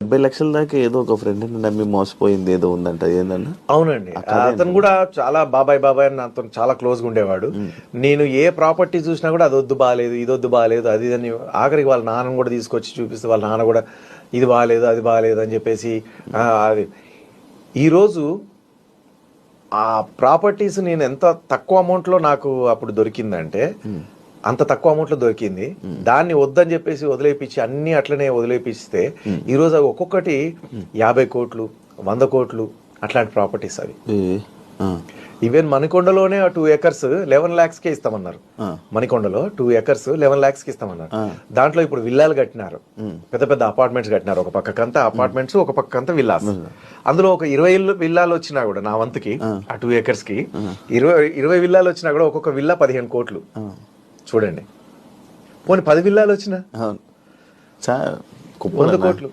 70 లక్షల దాకా ఏదో ఒక ఫ్రెండ్ నమ్మి మోసపోయింది ఏదో ఉందంట, ఏందన్నా? అవునండి, అతను కూడా చాలా బాబాయ్ బాబాయ్ అని నాతో చాలా క్లోజ్ గా ఉండేవాడు. నేను ఏ ప్రాపర్టీ చూసినా కూడా అది వద్దు బాగాలేదు, ఇది వద్దు బాగాలేదు, అది అని ఆఖరికి వాళ్ళ నాన్నను కూడా తీసుకొచ్చి చూపిస్తే వాళ్ళ నాన్న కూడా ఇది బాగాలేదు అది బాగాలేదు అని చెప్పేసి అది. ఈరోజు ఆ ప్రాపర్టీస్ నేను ఎంత తక్కువ అమౌంట్లో నాకు అప్పుడు దొరికిందంటే అంత తక్కువ అమౌంట్లో దొరికింది. దాన్ని వద్దని చెప్పేసి వదిలేపించి అన్ని అట్లనే వదిలేపిస్తే ఈరోజు అవి ఒక్కొక్కటి 50 కోట్లు 100 కోట్లు అట్లాంటి ప్రాపర్టీస్ అవి. ఈవెన్ మణికొండలోనే 2 acres 11 lakhs కే ఇస్తామన్నారు. మణికొండలో 2 acres 11 lakhs కి ఇస్తామన్నారు. దాంట్లో ఇప్పుడు విల్లాలు కట్టినారు, పెద్ద పెద్ద అపార్ట్మెంట్స్ కట్టినారు. ఒక పక్కకంతా అపార్ట్మెంట్స్, ఒక పక్కకంతా విల్లాస్. అందులో ఒక 20 విల్లాలు వచ్చినా కూడా నా వంతుకి ఆ 2 acres కి 20 విల్లాలు వచ్చినా కూడా ఒక్కొక్క విల్లా 15 కోట్లు. చూడండి, పోనీ 10 విల్లాలు వచ్చినా 100 కోట్లు.